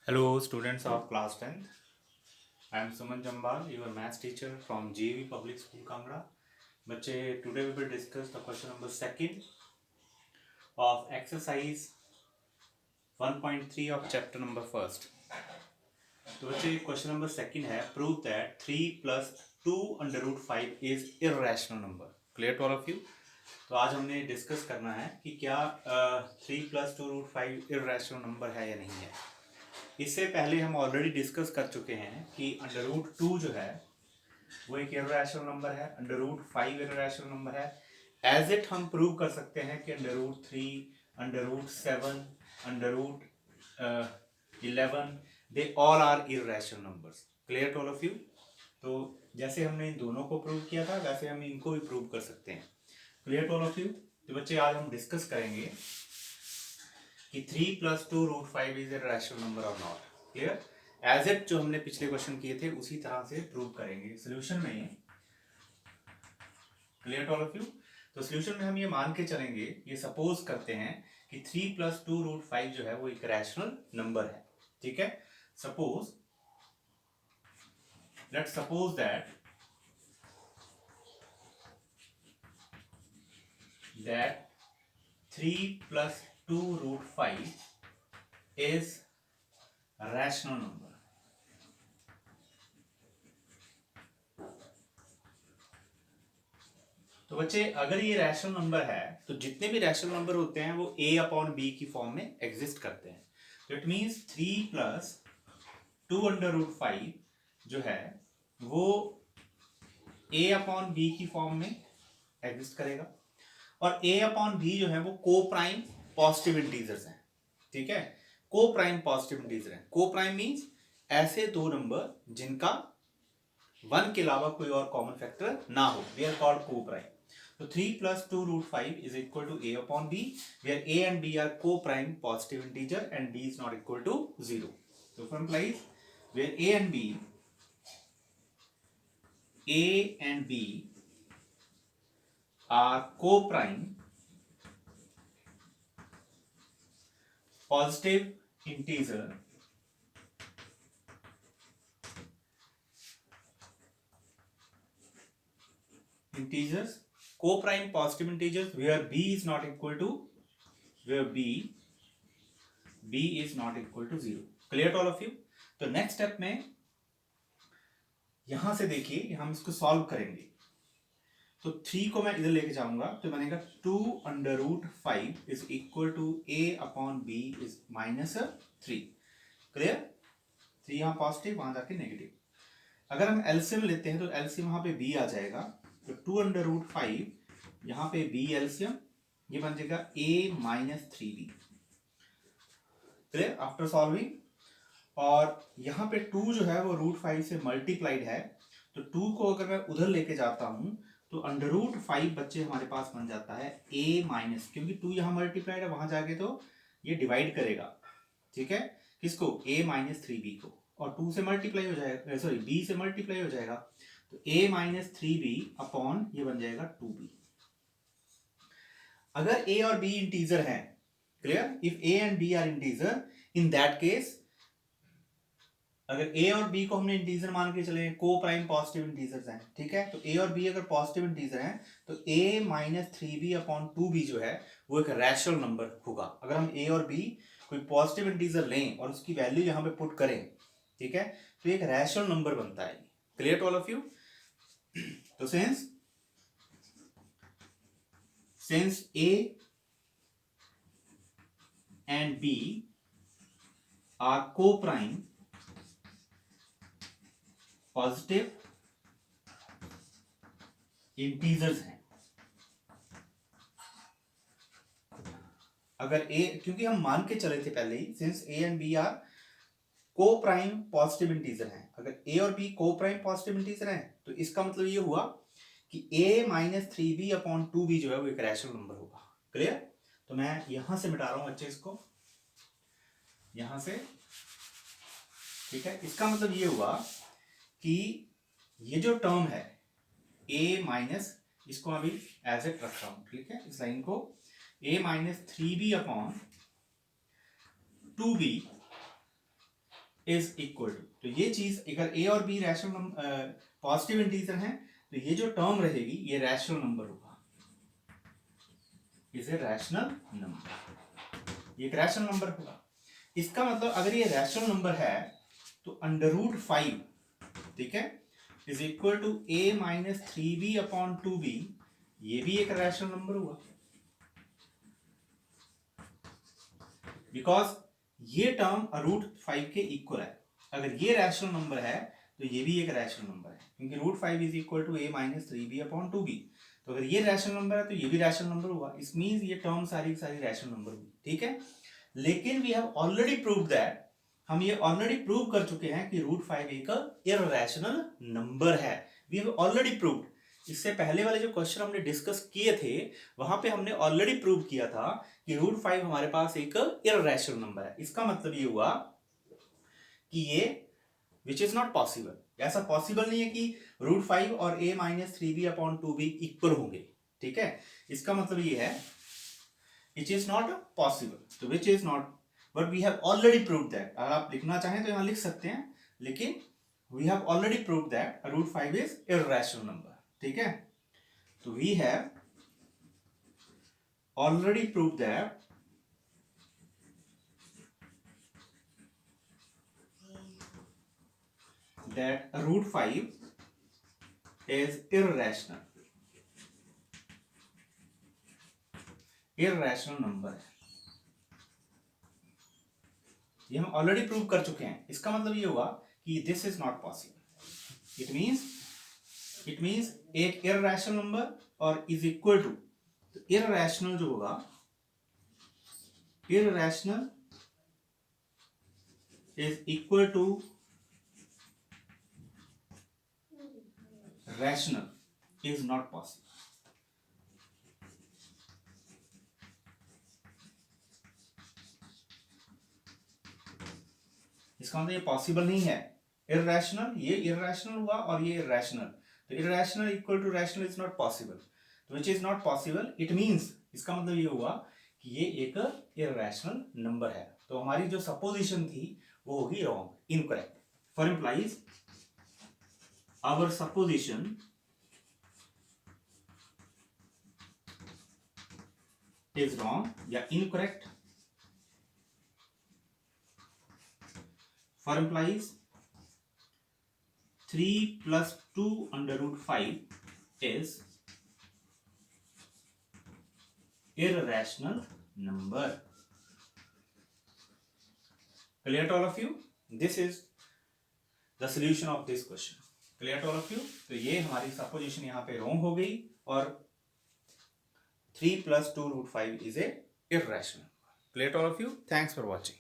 Hello, students of class 10th. I am Suman Jambal, your maths teacher from GV Public School, Kangra. Bache, today we will discuss the question number second of exercise 1.3 of chapter number first. तो बच्चे question number second है prove that 3 plus 2 under root 5 is irrational number. Clear to all of you. तो आज हमने discuss करना है कि क्या 3 प्लस 2 रूट 5 इरेशनल नंबर है या नहीं है. इससे पहले हम ऑलरेडी डिस्कस कर चुके हैं कि अंडर रूट 2 जो है वो एक इरेशनल नंबर है, अंडर रूट 5 इरेशनल नंबर है. एज इट हम प्रूव कर सकते हैं कि under root 3, under root 7, under root 11 they all are irrational numbers. Clear to all of you. तो जैसे हमने इन दोनों को प्रूव किया था वैसे हम इनको भी प्रूव कर सकते हैं. Clear to all of you. तो बच्चे आज हम डिस्कस करेंगे कि 3 plus 2 root 5 is irrational number और नॉट. क्लियर. एज इट जो हमने पिछले क्वेश्चन किए थे उसी तरह से प्रूव करेंगे सोल्यूशन में. Clear to all of you. तो सोल्यूशन में हम ये मान के चलेंगे, ये सपोज करते हैं कि 3 प्लस 2 रूट 5 जो है वो एक रैशनल नंबर है. ठीक है. Suppose let's suppose that 3 plus 2 root 5 is rational number. तो बच्चे अगर ये रैशनल नंबर है तो जितने भी रैशनल नंबर होते हैं वो a अपॉन b की फॉर्म में एग्जिस्ट करते हैं. तो it means 3 plus 2 under root 5 जो है वो a अपॉन b की फॉर्म में एग्जिस्ट करेगा. और a अपॉन b जो है वो को प्राइम पॉजिटिव इंटीजर्स हैं. ठीक है. को प्राइम पॉजिटिव इंटीजर है. को प्राइम मीन्स ऐसे दो नंबर जिनका 1 के अलावा कोई और कॉमन फैक्टर ना हो, दे आर कॉल्ड को prime. So 3 plus 2 root 5 is equal to a upon b, where a and b are co-prime positive integer and b is not equal to 0. So from implies where a and b are co-prime positive integers, co-prime positive integers where b is not equal to, where b is not equal to 0. Clear to all of you. तो next step में यहां से देखिए हम इसको solve करेंगे. तो 3 को मैं इधर लेके जाऊंगा तो बनेगा 2 under root 5 is equal to a upon b is minus 3. Clear. 3 यहां पॉजिटिव वहां जाके नेगेटिव. अगर हम एलसीएम लेते हैं तो एलसीएम वहां पे b आ जाएगा. तो 2 अंडर रूट 5 यहां पे b एलसीएम ये बन जाएगा a minus 3b. Clear. After solving. और यहां पे 2 जो है वो रूट 5 से मल्टीप्लाइड है. तो 2 को अगर मैं उधर लेके जाता हूं तो अंडर रूट 5 बच्चे हमारे पास बन जाता है a माइनस, क्योंकि 2 यहां मल्टीप्लाइड है वहां जाके तो ये डिवाइड करेगा. ठीक है. किसको? a माइनस 3b को. और 2 से मल्टीप्लाई हो जाएगा, सॉरी b से मल्टीप्लाई हो जाएगा. तो a माइनस 3b अपॉन ये बन जाएगा 2b. अगर a और b इंटीजर हैं, clear, if a and b are integer, in that case अगर a और b को हमने इंटीजर मान के चले, को प्राइम पॉजिटिव इंटीजर्स हैं. ठीक है. तो a और b अगर पॉजिटिव इंटीजर हैं तो a minus 3b upon 2b जो है वो एक रैशनल नंबर होगा. अगर हम a और b कोई पॉजिटिव इंटीजर लें और उसकी वैल्यू यहां पे पुट करें, ठीक है, तो एक रैशनल नंबर बनता है. Clear to all of you. तो since a and b are coprime positive integers हैं. अगर ए, क्योंकि हम मान के चले थे पहले ही, since A and B are coprime positive integer हैं, अगर ए और बी को प्राइम पॉजिटिव इंटीजर हैं तो इसका मतलब ये हुआ कि a minus 3b upon 2b जो है वो एक रैशनल नंबर होगा. क्लियर. तो मैं यहां से मिटा रहा हूं बच्चे इसको यहां से. ठीक है. इसका मतलब ये हुआ कि ये जो टर्म है a माइनस, इसको अभी एज इट रख रहा हूं. ठीक है. इस लाइन को a minus 3b upon 2b is equal to, तो ये चीज अगर ए और बी रैशनल पॉजिटिव इंटीजर हैं तो ये जो टर्म रहेगी ये रैशनल नंबर होगा, इज ए रैशनल नंबर, ये एक रैशनल नंबर होगा। इसका मतलब अगर ये रैशनल नंबर है तो √5, ठीक है, is equal to a minus 3b upon 2b, ये भी एक रैशनल नंबर हुआ, बिकॉज ये टर्म √5 के इक्वल है। अगर ये रैशनल नंबर है तो ये भी एक रैशनल नंबर है, क्योंकि √5 is equal to a minus 3b upon 2b, तो अगर ये रैशनल नंबर है तो ये भी रैशनल नंबर हुआ, इस मीन्स ये टर्म सारी सारी रैशनल नंबर हुई, ठीक है। लेकिन we have already prove that, हम ये ऑलरेडी प्रूव कर चुके हैं कि √5 एक इररेशनल नंबर है, वी हैव ऑलरेडी प्रूव्ड। इससे पहले वाले जो क्वेश्चन हमने डिस्कस किए थे वहां पे हमने ऑलरेडी प्रूव किया था कि √5 हमारे पास एक इररेशनल नंबर है। इसका मतलब ये हुआ कि ये विच इज नॉट पॉसिबल, ऐसा पॉसिबल नहीं है कि √5 और a minus 3b upon 2b equal होंगे, ठीक है। इसका मतलब ये है इट इज नॉट पॉसिबल, तो which is not, but we have already prove that. अगर आप लिखना चाहें तो यहां लिख सकते हैं, लेकिन we have already prove that √5 is irrational number, ठीक है। तो we have already prove that √5 is irrational number है, ये हम ऑलरेडी प्रूव कर चुके हैं। इसका मतलब ये हुआ कि this is not possible, it means एक इररेशनल नंबर और इज इक्वल टू, तो इररेशनल जो होगा, irrational is equal to rational is not possible. इसका मतलब ये पॉसिबल नहीं है, इररेशनल, ये इररेशनल हुआ और ये इररेशनल, तो irrational equal to rational is not possible, तो which is not possible, it means, इसका मतलब ये हुआ कि ये एक इररेशनल नंबर है। तो हमारी जो सपोजिशन थी वो होगी wrong, incorrect. For implies our supposition is wrong या incorrect. For implies 3 plus 2 under √5 is irrational number. Clear to all of you? This is the solution of this question. Clear to all of you? तो ये हमारी supposition यहाँ पे wrong हो गई और 3 plus 2 √5 is a irrational number. Clear to all of you? Thanks for watching.